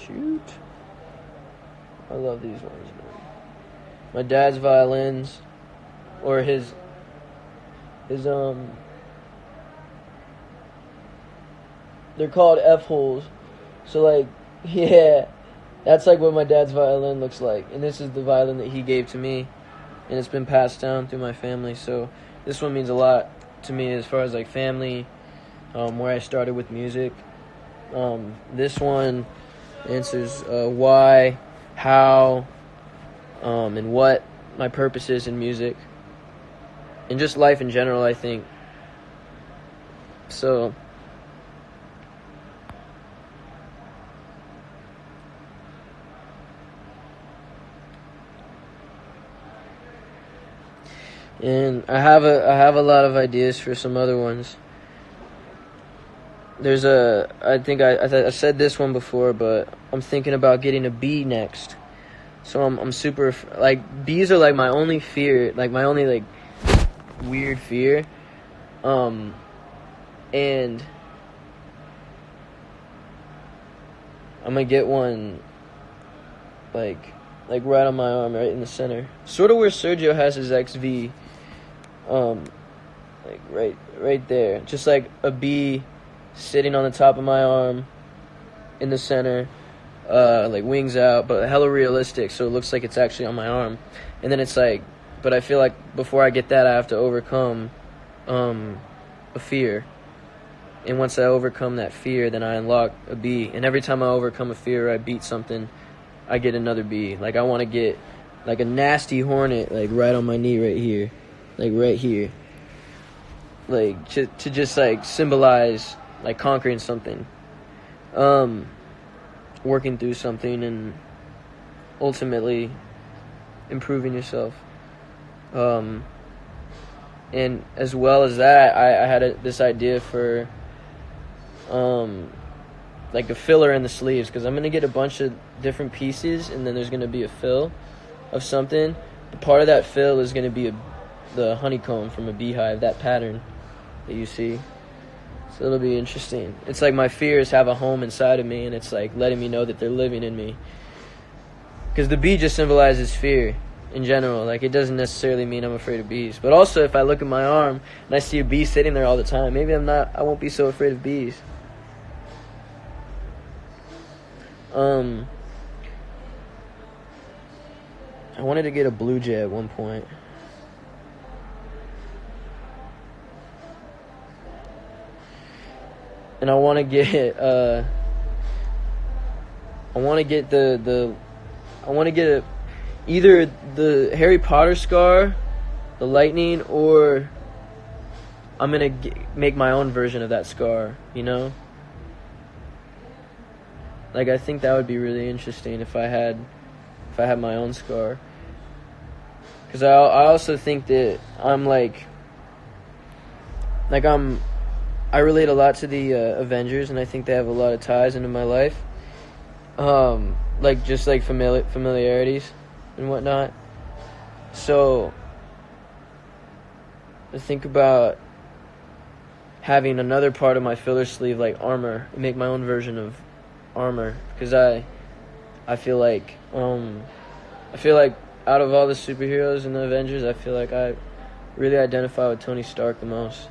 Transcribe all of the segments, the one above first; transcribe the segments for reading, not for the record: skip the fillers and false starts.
Shoot. I love these ones, man. My dad's violins, or his they're called F-holes. So, like, yeah, that's like what my dad's violin looks like. And this is the violin that he gave to me, and it's been passed down through my family. So this one means a lot to me as far as, like, family, where I started with music. This one answers why, how, and what my purpose is in music, and just life in general, I think. So, and I have a lot of ideas for some other ones. There's I think I said this one before, but I'm thinking about getting a bee next. So I'm super, like, bees are like my only fear, like my only, like, weird fear. And I'm gonna get one like right on my arm, right in the center. Sort of where Sergio has his XV. Like right there. Just like a bee sitting on the top of my arm in the center. Like wings out, but hella realistic, so it looks like it's actually on my arm. And then it's like, but I feel like before I get that, I have to overcome a fear. And once I overcome that fear, then I unlock a bee. And every time I overcome a fear or I beat something, I get another bee. Like, I want to get like a nasty hornet, like right on my knee right here, like right here, like to just like symbolize like conquering something, working through something, and ultimately improving yourself. And as well as that, I had this idea for like a filler in the sleeves, because I'm going to get a bunch of different pieces, and then there's going to be a fill of something. But part of that fill is going to be the honeycomb from a beehive, that pattern that you see. So it'll be interesting. It's like my fears have a home inside of me, and it's like letting me know that they're living in me. Because the bee just symbolizes fear in general. Like, it doesn't necessarily mean I'm afraid of bees. But also, if I look at my arm and I see a bee sitting there all the time, maybe I won't be so afraid of bees. I wanted to get a blue jay at one point. And I want to get either the Harry Potter scar, the lightning, or I'm gonna make my own version of that scar, you know? Like, I think that would be really interesting if I had my own scar. Because I also think that I'm I relate a lot to the Avengers, and I think they have a lot of ties into my life. Like, just like familiarities and whatnot. So I think about having another part of my filler sleeve like armor, and make my own version of armor, because I feel like out of all the superheroes in the Avengers, I feel like I really identify with Tony Stark the most.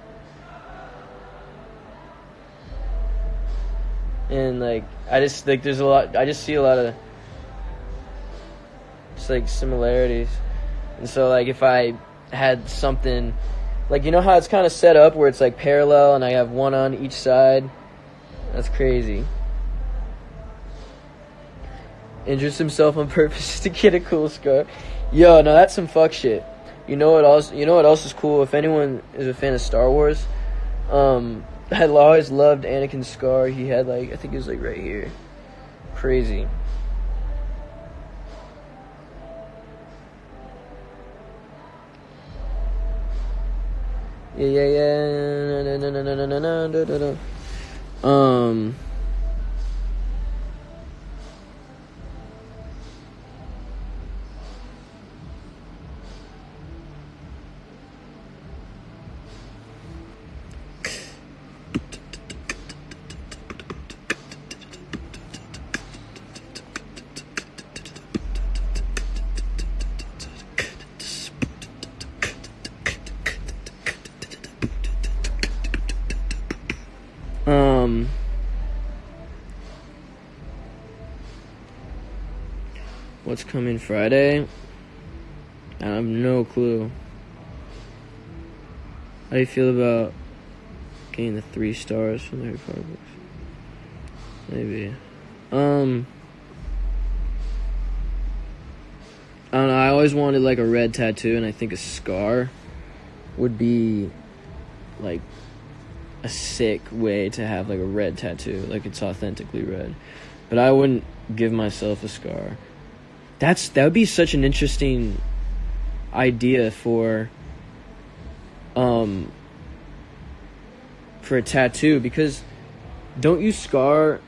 And like, I just like I just see a lot of just like similarities. And so, like, if I had something, like, you know how it's kind of set up where it's like parallel and I have one on each side? That's crazy. Injures himself on purpose to get a cool scar. Yo, no, that's some fuck shit. You know what else is cool? If anyone is a fan of Star Wars, I always loved Anakin's scar. He had, like, I think it was like right here. Crazy. Yeah. What's coming Friday? I have no clue. How do you feel about getting the 3 stars from the Harry Potter books? Maybe. I don't know. I always wanted like a red tattoo, and I think a scar would be like a sick way to have like a red tattoo, like it's authentically red. But I wouldn't give myself a scar. That would be such an interesting idea for a tattoo, because don't you scar,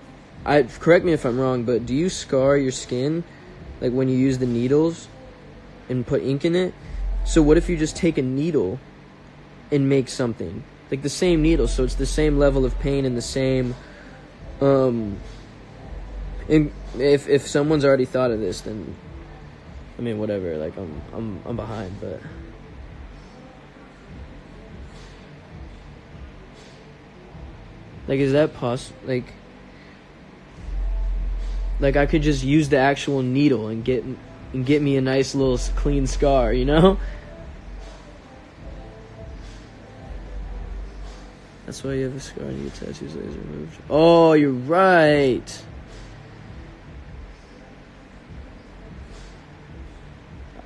correct me if I'm wrong, but do you scar your skin like when you use the needles and put ink in it? So what if you just take a needle and make something like the same needle, so it's the same level of pain and the same and if someone's already thought of this, then I mean, whatever, like I'm behind, but like, is that possible? Like I could just use the actual needle and get me a nice little clean scar, you know? That's why you have a scar and you get tattoos laser removed. Oh, you're right.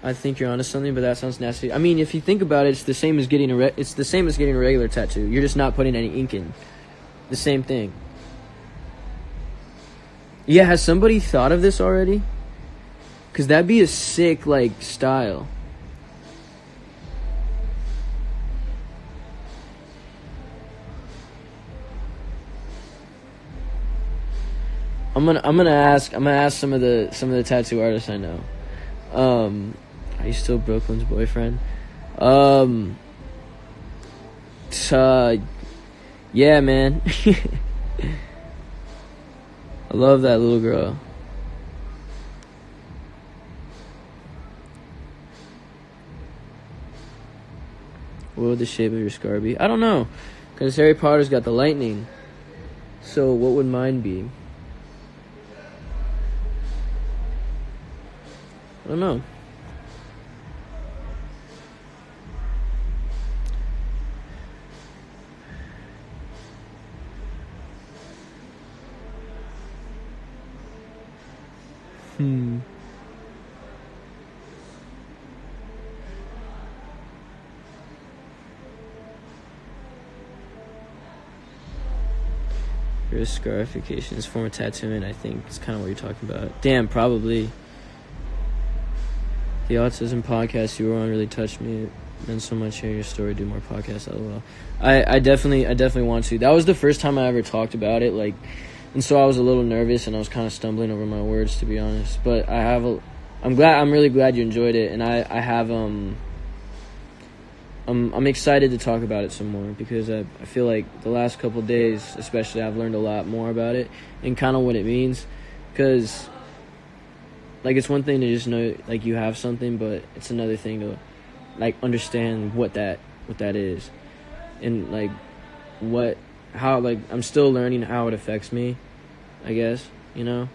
I think you're onto something, but that sounds nasty. I mean, if you think about it, it's the same as getting a regular tattoo. You're just not putting any ink in. The same thing. Yeah, has somebody thought of this already? Because that'd be a sick, like, style. I'm gonna ask some of the tattoo artists I know. Are you still Brooklyn's boyfriend? Yeah, man. I love that little girl. What would the shape of your scar be? I don't know, because Harry Potter's got the lightning. So what would mine be? I don't know. Your scarification is a form of tattooing, I think. It's kind of what you're talking about. Damn, probably. The autism podcast you were on really touched me. It meant so much hearing your story. Do more podcasts, lol. I definitely want to. That was the first time I ever talked about it, like, and so I was a little nervous and I was kind of stumbling over my words, to be honest. But I'm really glad you enjoyed it, and I'm excited to talk about it some more, because I feel like the last couple days, especially, I've learned a lot more about it and kind of what it means. Because, like, it's one thing to just know, like, you have something, but it's another thing to, like, understand what that is, and like how I'm still learning how it affects me, I guess, you know.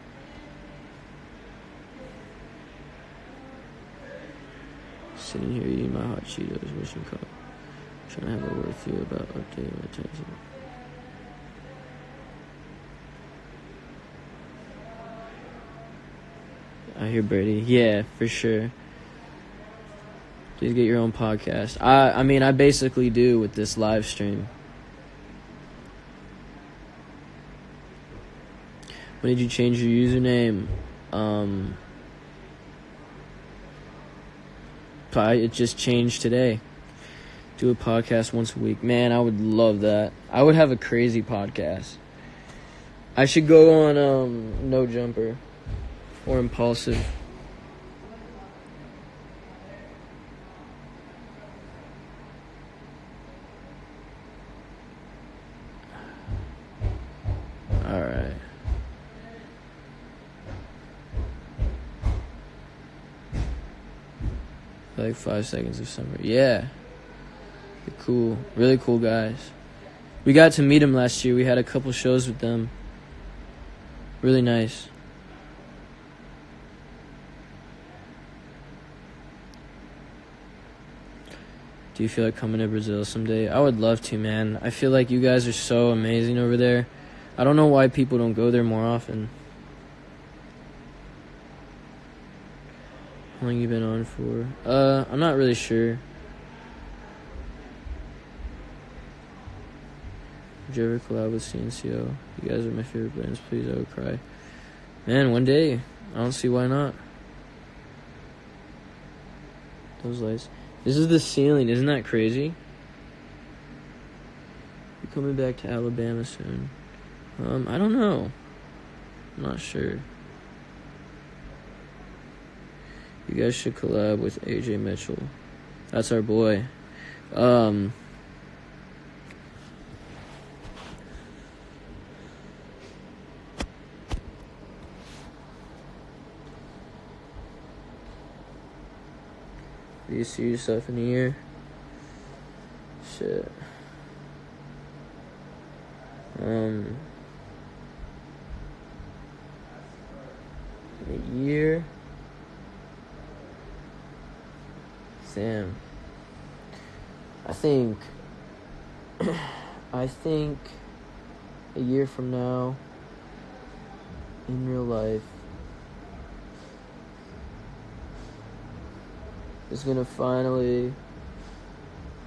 Sitting here eating my hot Cheetos, wishing cup. Trying to have a word with you about updating my attention. I hear Brady. Yeah, for sure. Please get your own podcast. I mean, I basically do with this live stream. When did you change your username? It just changed today. Do a podcast once a week. Man, I would love that. I would have a crazy podcast. I should go on No Jumper or Impulsive. Alright. Like 5 seconds of summer. Yeah. They're cool. Really cool guys. We got to meet them last year. We had a couple shows with them. Really nice. Do you feel like coming to Brazil someday? I would love to, man. I feel like you guys are so amazing over there. I don't know why people don't go there more often. How long you been on for? I'm not really sure. Would you ever collab with CNCO? You guys are my favorite bands. Please, I would cry. Man, one day. I don't see why not. Those lights. This is the ceiling. Isn't that crazy? You're coming back to Alabama soon. I don't know. I'm not sure. You guys should collab with AJ Mitchell. That's our boy. Do you see yourself in a year? Shit. In a year? Damn. I think a year from now, in real life, is gonna finally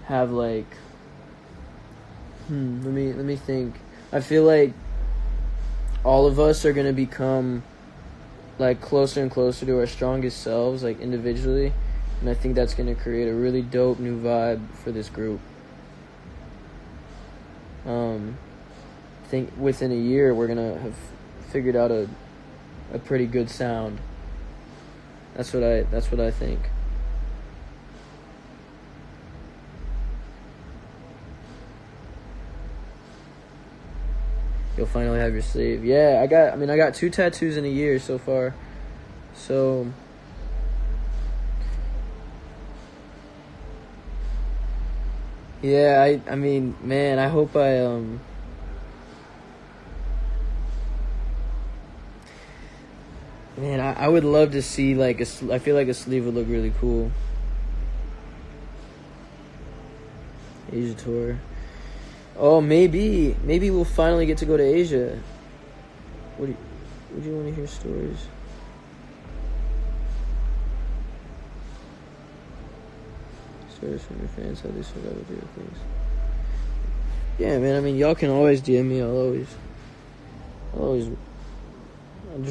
have like let me think. I feel like all of us are gonna become like closer and closer to our strongest selves, like individually, and I think that's gonna create a really dope new vibe for this group. I think within a year we're gonna have figured out a pretty good sound. That's what I think. You'll finally have your sleeve. Yeah, I got 2 tattoos in a year so far. So yeah, I mean, man, I hope man, I would love to see like I feel like a sleeve would look really cool. Asia tour. Oh, maybe we'll finally get to go to Asia. Would you want to hear stories? Stories from your fans, how they survive with your things. Yeah, man. I mean, y'all can always DM me. I'll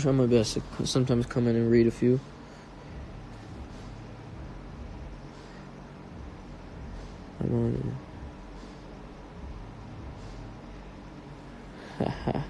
try my best to sometimes come in and read a few. I'm on it. Haha.